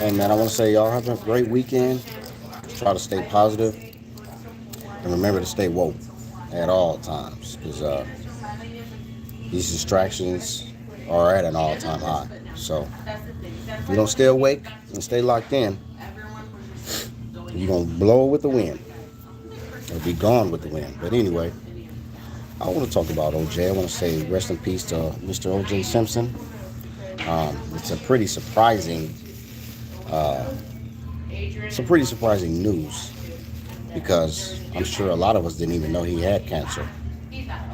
And man, I want to say y'all have a great weekend. Try to stay positive and remember to stay woke at all times because these distractions are at an all-time high. So if you don't stay awake and stay locked in, you're gonna blow with the wind or be gone with the wind. But anyway, I want to talk about OJ. I want to say rest in peace to Mr. OJ Simpson. It's a pretty surprising, uh, some pretty surprising news because I'm sure a lot of us didn't even know he had cancer.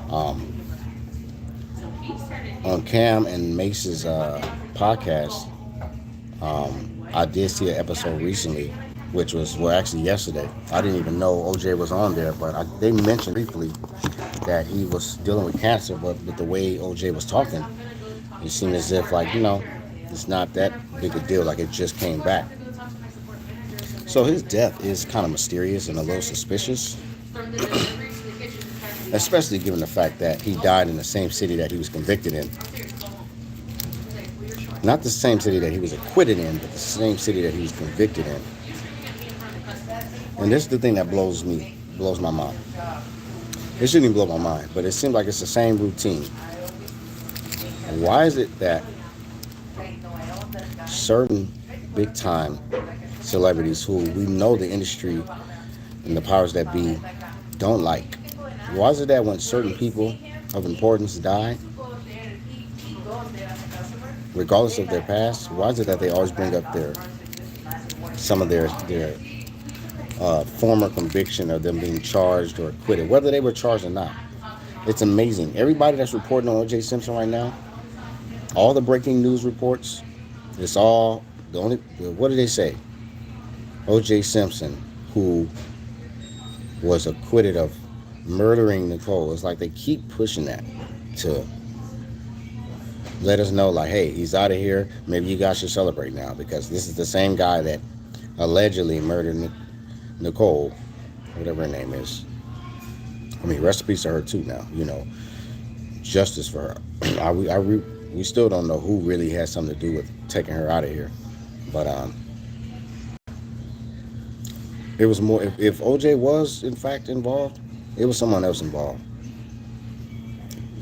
Um, on Cam and Mace's podcast, I did see an episode recently, which was well actually yesterday. I didn't even know OJ was on there, but they mentioned briefly that he was dealing with cancer. But with the way OJ was talking, it seemed as if it's not that big a deal. Like it just came back. So his death is kind of mysterious and a little suspicious, especially given the fact that he died in the same city that he was convicted in. Not the same city that he was acquitted in, but the same city that he was convicted in. And this is the thing that blows my mind. It shouldn't even blow my mind, but it seems like it's the same routine. Why is it that certain big time celebrities who we know the industry and the powers that be don't like, why is it that when certain people of importance die, regardless of their past, why is it that they always bring up some of their former conviction of them being charged or acquitted, whether they were charged or not? It's amazing. Everybody that's reporting on O.J. Simpson right now, all the breaking news reports, it's all the only. What do they say? O.J. Simpson, who was acquitted of murdering Nicole. It's like they keep pushing that to let us know, like, hey, he's out of here. Maybe you guys should celebrate now because this is the same guy that allegedly murdered Nicole, whatever her name is. I mean, rest in peace to her too. Now, justice for her. We still don't know who really has something to do with taking her out of here, but it was more. If OJ was in fact involved, it was someone else involved.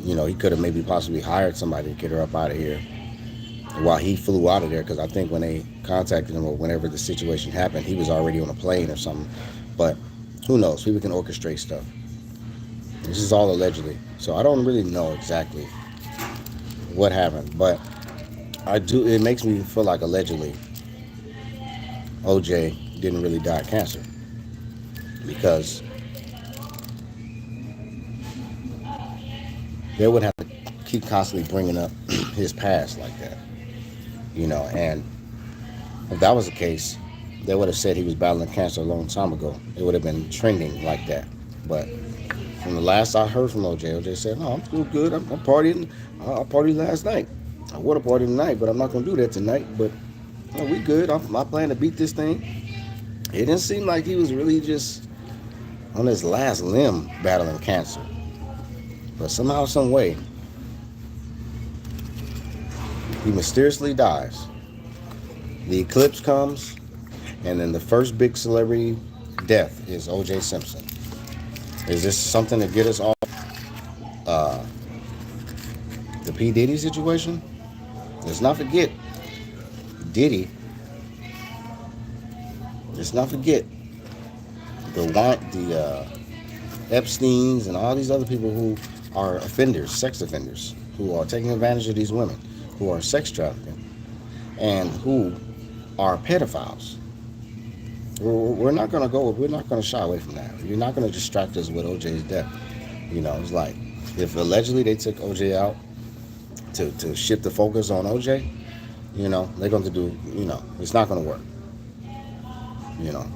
He could have maybe possibly hired somebody to get her up out of here while he flew out of there. Because I think when they contacted him or whenever the situation happened, he was already on a plane or something. But who knows? People can orchestrate stuff. This is all allegedly, so I don't really know exactly what happened. But I do. It makes me feel like allegedly OJ didn't really die of cancer because they would have to keep constantly bringing up his past like that, and if that was the case, they would have said he was battling cancer a long time ago. It would have been trending like that. But from the last I heard from OJ said, no, I'm still good. I'm partying. I partied last night. I would have partied tonight, but I'm not going to do that tonight. But we good. I plan to beat this thing. It didn't seem like he was really just on his last limb battling cancer. But somehow, some way, he mysteriously dies. The eclipse comes, and then the first big celebrity death is O.J. Simpson. Is this something to get us off the P. Diddy situation? Let's not forget Diddy. Let's not forget the Epsteins and all these other people who are offenders, sex offenders, who are taking advantage of these women, who are sex trafficking, and who are pedophiles. We're not going to shy away from that. You're not going to distract us with OJ's death. It's like if allegedly they took OJ out to shift the focus on OJ, they're going to do, it's not going to work.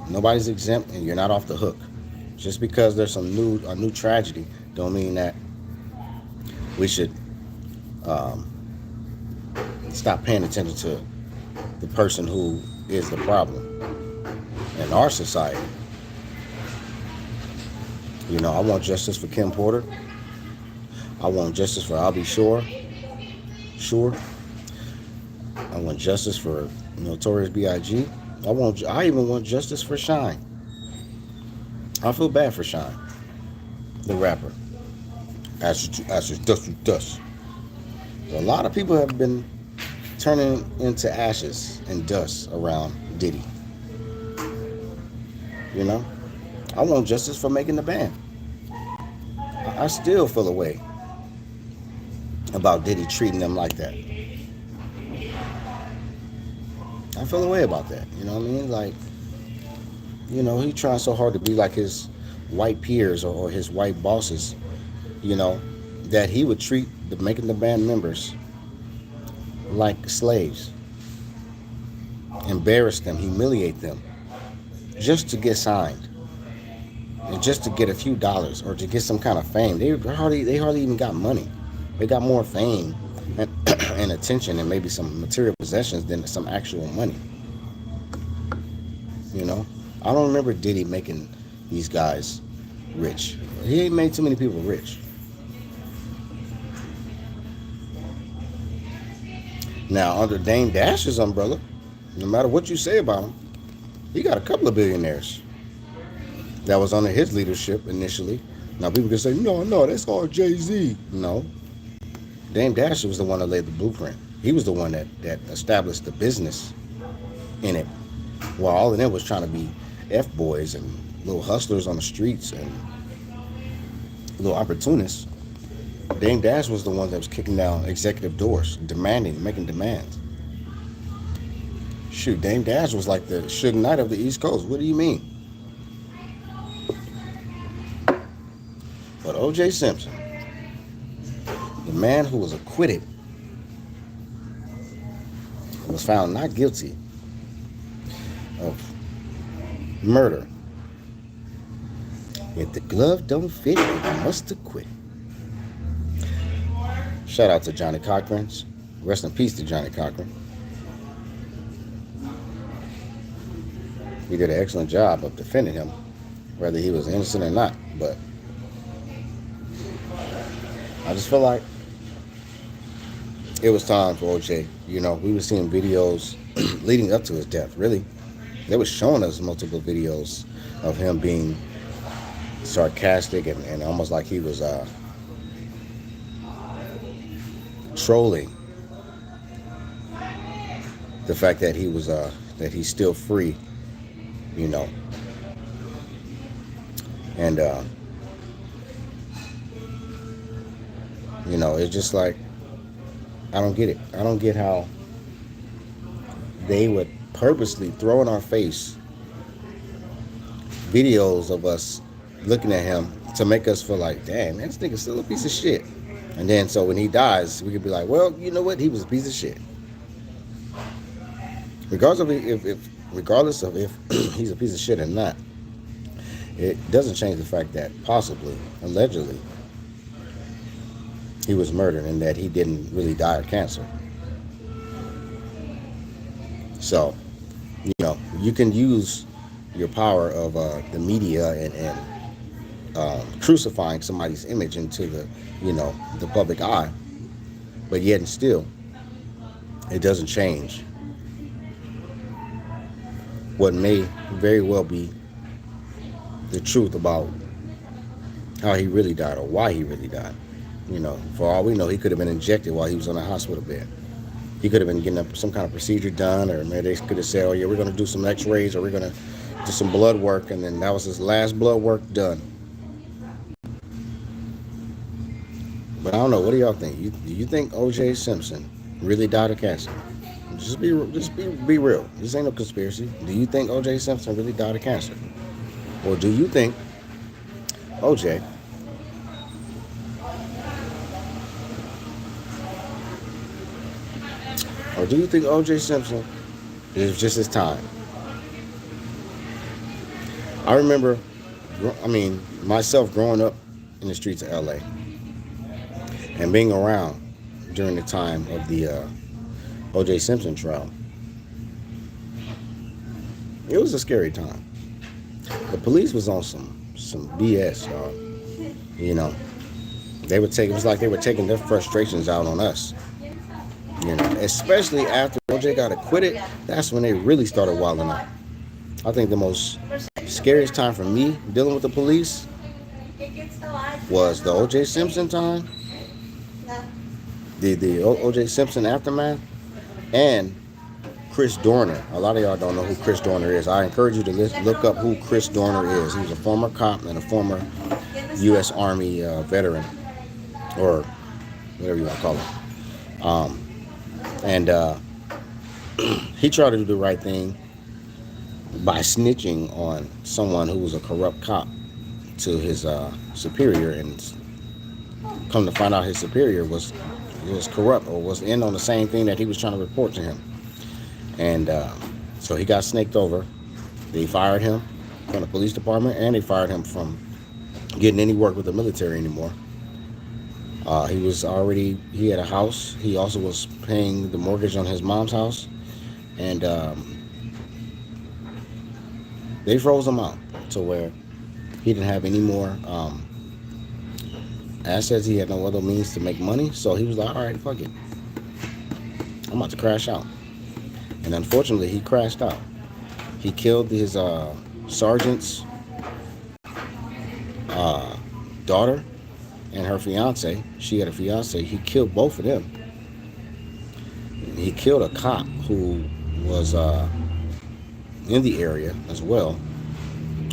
Nobody's exempt and you're not off the hook. Just because there's a new tragedy don't mean that we should stop paying attention to the person who is the problem in our society. I want justice for Kim Porter. I want justice for I'll be sure. I want justice for Notorious B.I.G. I even want justice for Shine. I feel bad for Shine, the rapper. Ashes to ashes, dust to dust. A lot of people have been turning into ashes and dust around Diddy. You know, I want justice for making the band. I still feel a way about Diddy treating them like that. I feel a way about that. You know what I mean? Like, he tries so hard to be like his white peers or his white bosses, you know, that he would treat the making the band members like slaves, embarrass them, humiliate them, just to get signed, and just to get a few dollars or to get some kind of fame. They hardly even got money. They got more fame and, and attention and maybe some material possessions than some actual money. You know, I don't remember Diddy making these guys rich. He ain't made too many people rich. Now, under Dame Dash's umbrella, no matter what you say about him, he got a couple of billionaires that was under his leadership initially. Now, people can say, no, that's all Jay-Z. No. Dame Dash was the one that laid the blueprint. He was the one that established the business in it, while all of them was trying to be F-boys and little hustlers on the streets and little opportunists. Dame Dash was the one that was kicking down executive doors, making demands. Shoot, Dame Dash was like the Suge Knight of the East Coast. What do you mean? But O.J. Simpson, the man who was acquitted, was found not guilty of murder. If the glove don't fit, you must acquit. Shout out to Johnny Cochran. Rest in peace to Johnny Cochran. He did an excellent job of defending him, whether he was innocent or not. But I just feel like it was time for OJ. We were seeing videos leading up to his death. Really, they were showing us multiple videos of him being sarcastic and almost like he was trolling the fact that he was that he's still free, and it's just like, I don't get it. I don't get how they would purposely throw in our face videos of us looking at him to make us feel like, damn, man, this nigga's still a piece of shit. And then so when he dies, we could be like, well, you know what? He was a piece of shit. Regardless of if he's a piece of shit or not, it doesn't change the fact that possibly, allegedly, he was murdered and that he didn't really die of cancer. So, you can use your power of the media and crucifying somebody's image into the public eye, but yet and still, it doesn't change what may very well be the truth about how he really died or why he really died. For all we know, he could have been injected while he was on a hospital bed. He could have been getting some kind of procedure done, or maybe they could have said, oh yeah, we're going to do some x-rays, or we're going to do some blood work, and then that was his last blood work done. But I don't know. What do y'all think? Do you think O.J. Simpson really died of cancer? Just be real. This ain't no conspiracy. Do you think O.J. Simpson really died of cancer? Or do you think O.J. Simpson is just his time? I remember, myself growing up in the streets of L.A. and being around during the time of the O.J. Simpson trial. It was a scary time. The police was on some BS, y'all. It was like they were taking their frustrations out on us. Especially after OJ got acquitted, that's when they really started wilding out. I think the most scariest time for me dealing with the police was the OJ Simpson time, the OJ Simpson aftermath, and Chris Dorner. A lot of y'all don't know who Chris Dorner is. I encourage you to look up who Chris Dorner is. He was a former cop and a former U.S. Army veteran, or whatever you want to call it. And he tried to do the right thing by snitching on someone who was a corrupt cop to his superior, and come to find out his superior was corrupt or was in on the same thing that he was trying to report to him. And so he got snaked over. They fired him from the police department, and they fired him from getting any work with the military anymore. He had a house. He also was paying the mortgage on his mom's house. And they froze him out to where he didn't have any more assets. He had no other means to make money. So he was like, all right, fuck it, I'm about to crash out. And unfortunately, he crashed out. He killed his sergeant's daughter and her fiance. She had a fiance. He killed both of them. He killed a cop who was in the area as well,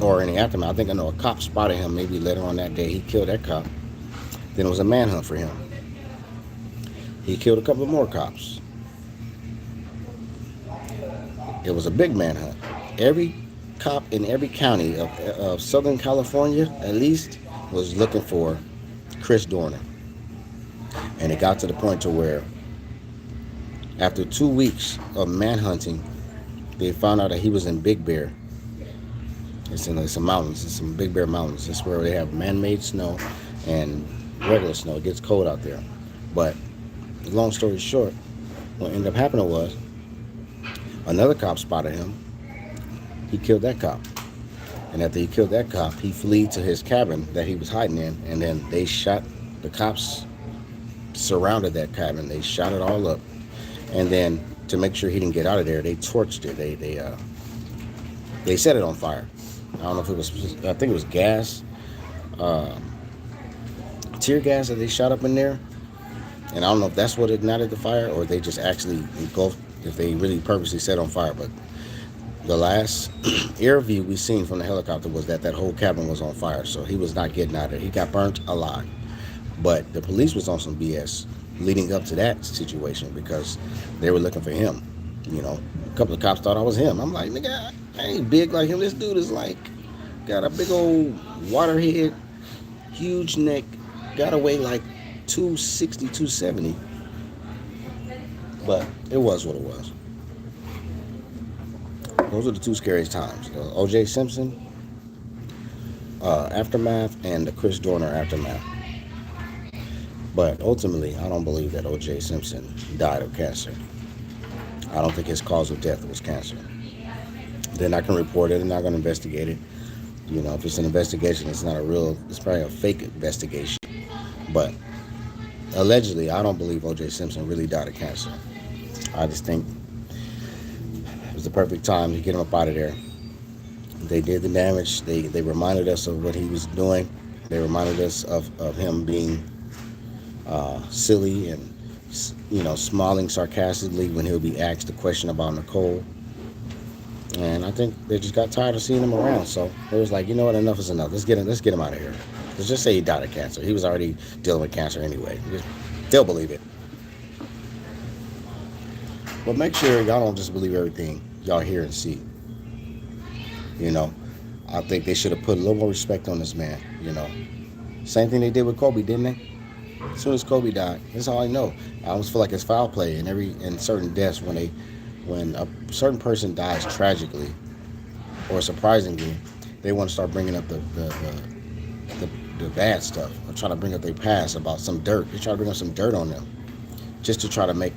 or in the aftermath. I know a cop spotted him maybe later on that day. He killed that cop. Then it was a manhunt for him. He killed a couple of more cops. It was a big manhunt. Every cop in every county of Southern California, at least, was looking for Chris Dorner. And it got to the point to where, after 2 weeks of manhunting, they found out that he was in Big Bear. It's in some mountains. It's some Big Bear mountains. It's where they have man-made snow and regular snow. It gets cold out there. But long story short, what ended up happening was, another cop spotted him. He killed that cop. And after he killed that cop, he fled to his cabin that he was hiding in. And then they shot, the cops surrounded that cabin. They shot it all up. And then to make sure he didn't get out of there, they torched it. They set it on fire. I don't know if it was, I think it was gas, tear gas that they shot up in there. And I don't know if that's what ignited the fire, or they just actually engulfed, if they really purposely set on fire. But the last air view we seen from the helicopter was that whole cabin was on fire. So he was not getting out of there. He got burnt alive. But the police was on some BS leading up to that situation, because they were looking for him. You know, a couple of cops thought I was him. I'm like, nigga, I ain't big like him. This dude is like, got a big old water head, huge neck, got to weigh like 260, 270. But it was what it was. Those are the two scariest times. The OJ Simpson aftermath and the Chris Dorner aftermath. But ultimately, I don't believe that OJ Simpson died of cancer. I don't think his cause of death was cancer. They're not going to report it. They're not going to investigate it. You know, if it's an investigation, it's probably a fake investigation. But allegedly, I don't believe OJ Simpson really died of cancer. I just think it was the perfect time to get him up out of there. They did the damage. They reminded us of what he was doing. They reminded us of him being silly and, you know, smiling sarcastically when he'll be asked a question about Nicole. And I think they just got tired of seeing him around. So it was like, you know what, enough is enough. Let's get him out of here. Let's just say he died of cancer. He was already dealing with cancer anyway. They'll believe it. But make sure y'all don't just believe everything y'all hear and see. You know, I think they should have put a little more respect on this man. You know, same thing they did with Kobe, didn't they? As soon as Kobe died, that's all I know. I almost feel like it's foul play in certain deaths when a certain person dies tragically or surprisingly, they want to start bringing up the bad stuff, or try to bring up their past about some dirt. They try to bring up some dirt on them just to try to make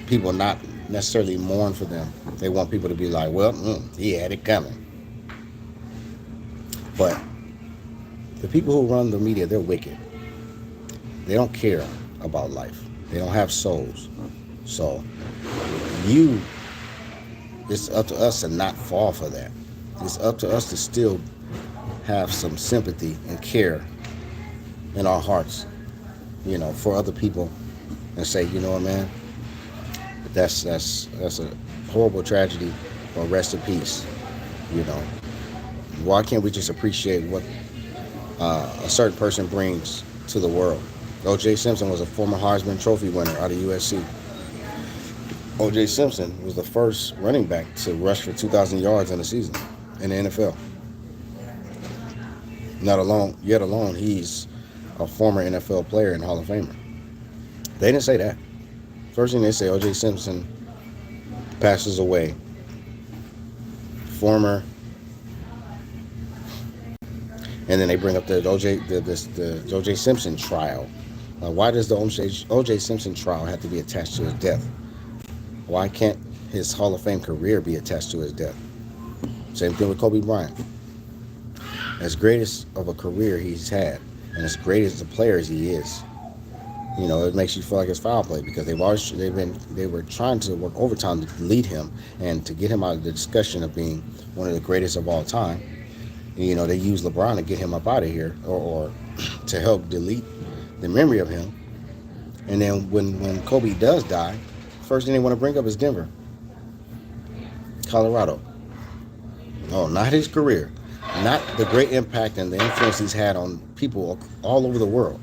people not necessarily mourn for them. They want people to be like, well, he had it coming. But the people who run the media, they're wicked. They don't care about life. They don't have souls. So you, it's up to us to not fall for that. It's up to us to still have some sympathy and care in our hearts, for other people, and say, you know what, man, that's a horrible tragedy, but rest in peace. You know, why can't we just appreciate what a certain person brings to the world? O.J. Simpson was a former Heisman Trophy winner out of USC. O.J. Simpson was the first running back to rush for 2,000 yards in a season in the NFL. Yet alone, he's a former NFL player and Hall of Famer. They didn't say that. First thing they say, O.J. Simpson passes away. Former, and then they bring up the O.J. Simpson trial. Why does the O.J. Simpson trial have to be attached to his death? Why can't his Hall of Fame career be attached to his death? Same thing with Kobe Bryant. As great as of a career he's had, and as great as a player as he is, it makes you feel like it's foul play, because they were trying to work overtime to lead him and to get him out of the discussion of being one of the greatest of all time. They use LeBron to get him up out of here, or to help delete the memory of him. And then when Kobe does die, first thing they want to bring up is Denver, Colorado. No, not his career, not the great impact and the influence he's had on people all over the world.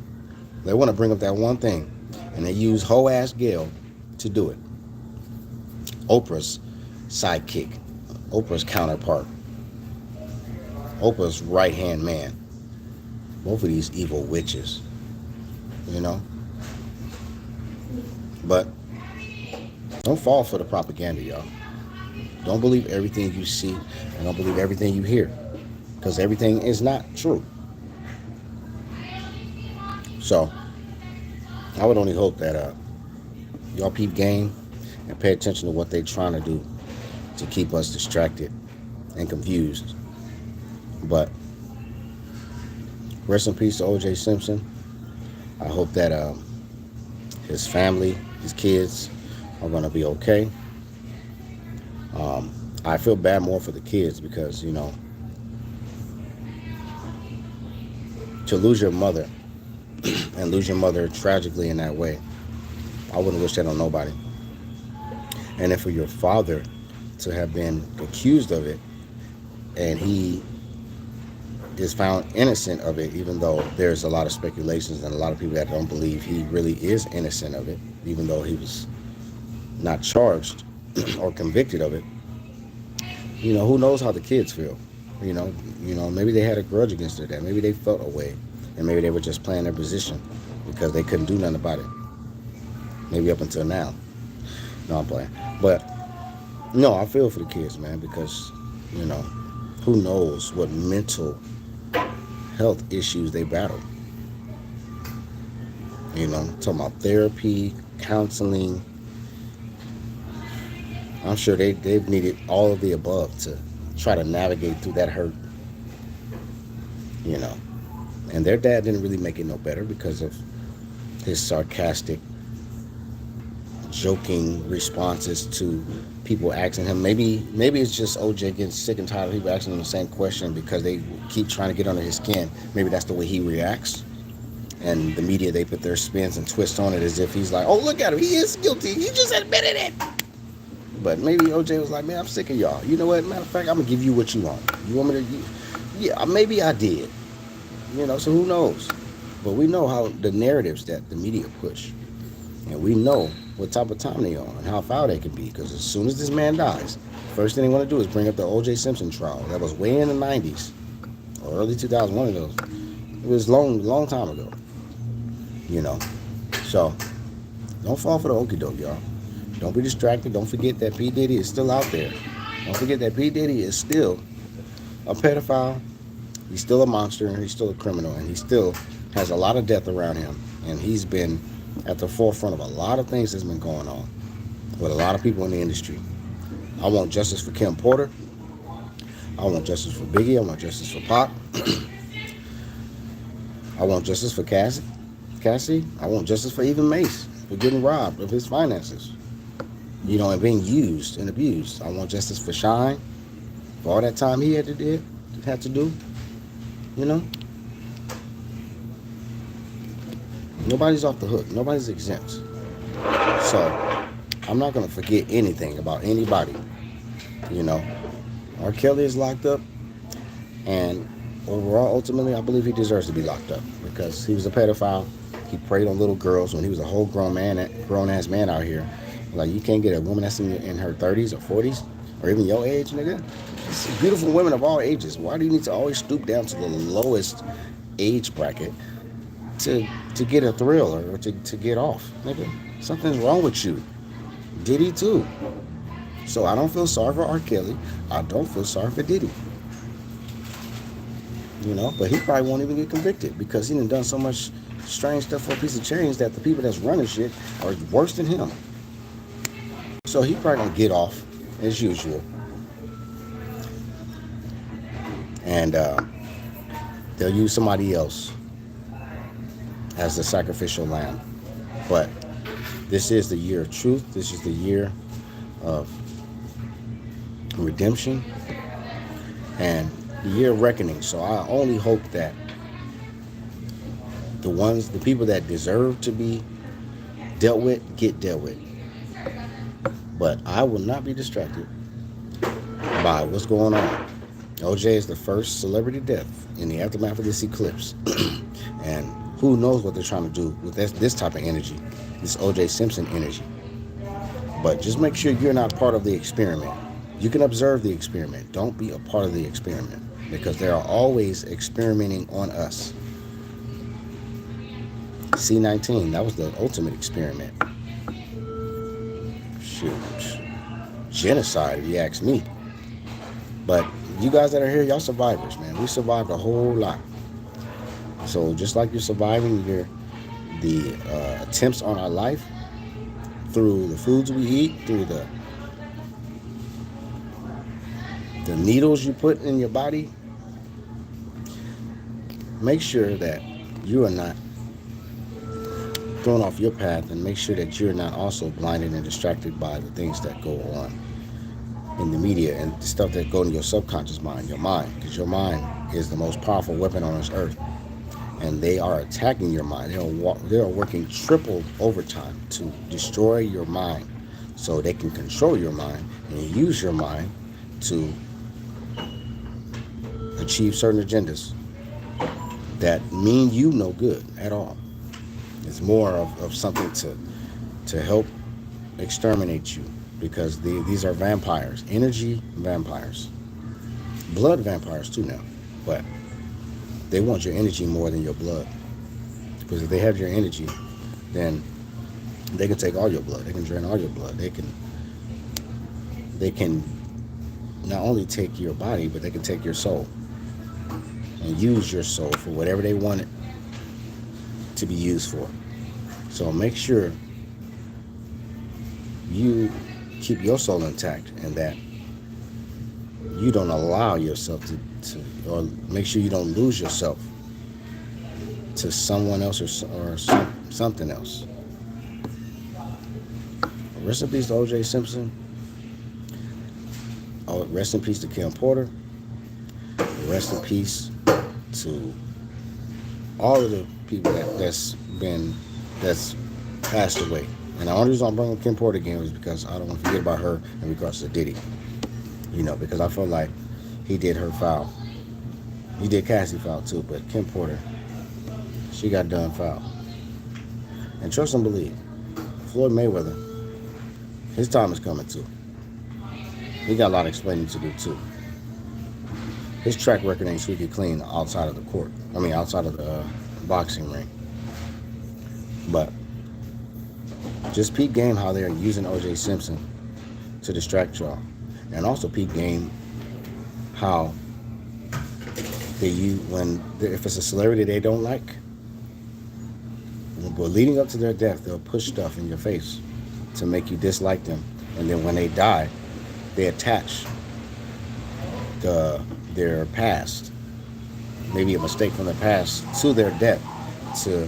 They want to bring up that one thing, and they use hoe-ass Gail to do it. Oprah's sidekick, Oprah's counterpart, Oprah's right-hand man. Both of these evil witches, But don't fall for the propaganda, y'all. Don't believe everything you see, and don't believe everything you hear, because everything is not true. So I would only hope that y'all peep game and pay attention to what they're trying to do to keep us distracted and confused. But rest in peace to O.J. Simpson. I hope that his family, his kids, are going to be okay. I feel bad more for the kids, because, to lose your mother and lose your mother tragically in that way, I wouldn't wish that on nobody. And then for your father to have been accused of it, and he is found innocent of it, even though there's a lot of speculations and a lot of people that don't believe he really is innocent of it, even though he was not charged or convicted of it. Who knows how the kids feel? Maybe they had a grudge against their dad. Maybe they felt a way, and maybe they were just playing their position because they couldn't do nothing about it. Maybe up until now. No, I'm playing. But no, I feel for the kids, man, because who knows what mental health issues they battle. Talking about therapy, counseling. I'm sure they've needed all of the above to try to navigate through that hurt. And their dad didn't really make it no better because of his sarcastic, joking responses to people asking him. Maybe it's just OJ getting sick and tired of people asking him the same question because they keep trying to get under his skin. Maybe that's the way he reacts. And the media, they put their spins and twists on it as if he's like, oh, look at him, he is guilty, he just admitted it. But maybe OJ was like, man, I'm sick of y'all. You know what? Matter of fact, I'm going to give you what you want. You want me to? Yeah, maybe I did. So who knows? But we know how the narratives that the media push. And we know what type of time they on and how foul they can be. Because as soon as this man dies, first thing they want to do is bring up the O.J. Simpson trial. That was way in the 90s or early 2000s, one of those. It was long time ago. So don't fall for the okie doke, y'all. Don't be distracted. Don't forget that P. Diddy is still out there. Don't forget that P. Diddy is still a pedophile. He's still a monster, and he's still a criminal, and he still has a lot of death around him. And he's been at the forefront of a lot of things that's been going on with a lot of people in the industry. I want justice for Kim Porter. I want justice for Biggie. I want justice for Pac. I want justice for Cassie. I want justice for even Mace for getting robbed of his finances. And being used and abused. I want justice for Shine, for all that time he had to do. You know, nobody's off the hook. Nobody's exempt. So I'm not gonna forget anything about anybody. You know, R. Kelly is locked up, and overall, ultimately, I believe he deserves to be locked up because he was a pedophile. He preyed on little girls when he was a whole grown ass man out here. Like you can't get a woman that's in her 30s or 40s or even your age, nigga. It's beautiful women of all ages. Why do you need to always stoop down to the lowest age bracket to get a thrill or to get off, nigga? Something's wrong with you. Diddy too. So I don't feel sorry for R. Kelly. I don't feel sorry for Diddy. But he probably won't even get convicted because he done so much strange stuff for a piece of change that the people that's running shit are worse than him. So he probably gonna get off as usual. And they'll use somebody else as the sacrificial lamb. But this is the year of truth. This is the year of redemption and the year of reckoning. So I only hope that the people that deserve to be dealt with, get dealt with. But I will not be distracted by what's going on. OJ is the first celebrity death in the aftermath of this eclipse. And who knows what they're trying to do with this type of energy, this OJ Simpson energy. But just make sure you're not part of the experiment. You can observe the experiment. Don't be a part of the experiment because they are always experimenting on us. C-19, that was the ultimate experiment. Shoot. Genocide, if you ask me. But you guys that are here, y'all survivors, man. We survived a whole lot. So just like you're surviving the attempts on our life through the foods we eat, through the needles you put in your body, make sure that you are not thrown off your path, and make sure that you're not also blinded and distracted by the things that go on in the media and the stuff that go in your subconscious mind, your mind, because your mind is the most powerful weapon on this earth, and they are attacking your mind. They are working triple overtime to destroy your mind so they can control your mind and use your mind to achieve certain agendas that mean you no good at all. It's more of something to help exterminate you because these are vampires, energy vampires, blood vampires too now, but they want your energy more than your blood because if they have your energy, then they can take all your blood, they can drain all your blood, they can not only take your body, but they can take your soul and use your soul for whatever they want it to be used for. So make sure you keep your soul intact and that you don't allow yourself to or make sure you don't lose yourself to someone else or something else. Rest in peace to O.J. Simpson. Oh, rest in peace to Kim Porter. Rest in peace to all of the people that's passed away. And the only reason I'm bringing Kim Porter again was because I don't want to forget about her in regards to Diddy. Because I feel like he did her foul. He did Cassie foul too, but Kim Porter, she got done foul. And trust and believe, Floyd Mayweather, his time is coming too. He got a lot of explaining to do too. His track record ain't squeaky clean outside of the court. Outside of the boxing ring. But just peep game how they're using O.J. Simpson to distract y'all. And also peep game how if it's a celebrity they don't like, but leading up to their death, they'll push stuff in your face to make you dislike them. And then when they die, they attach their past, maybe a mistake from the past, to their death to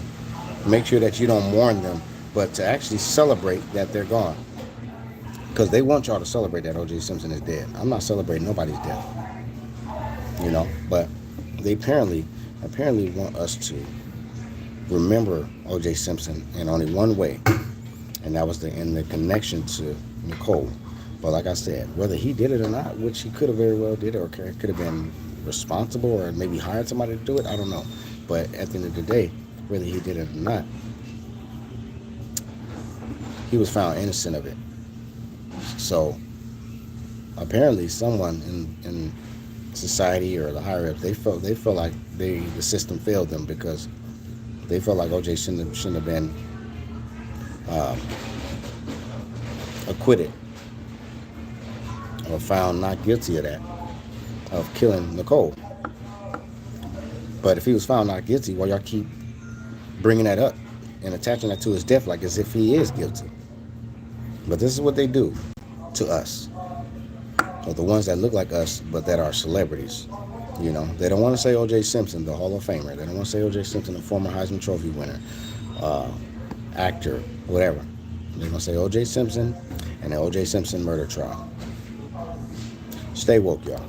make sure that you don't mourn them, but to actually celebrate that they're gone. Because they want y'all to celebrate that O.J. Simpson is dead. I'm not celebrating nobody's death, But they apparently want us to remember O.J. Simpson in only one way, and that was in the connection to Nicole. But like I said, whether he did it or not, which he could have very well did, or could have been responsible, or maybe hired somebody to do it, I don't know. But at the end of the day, whether he did it or not, he was found innocent of it. So apparently, someone in society or the higher ups, they felt like the system failed them, because they felt like OJ shouldn't have been acquitted or found not guilty of that, of killing Nicole. But if he was found not guilty, why y'all keep bringing that up and attaching that to his death like as if he is guilty? But this is what they do to us, or the ones that look like us but that are celebrities. They don't want to say O.J. Simpson, the Hall of Famer. They don't want to say O.J. Simpson, the former Heisman Trophy winner, actor, whatever. They're going to say O.J. Simpson and the O.J. Simpson murder trial. Stay woke, y'all.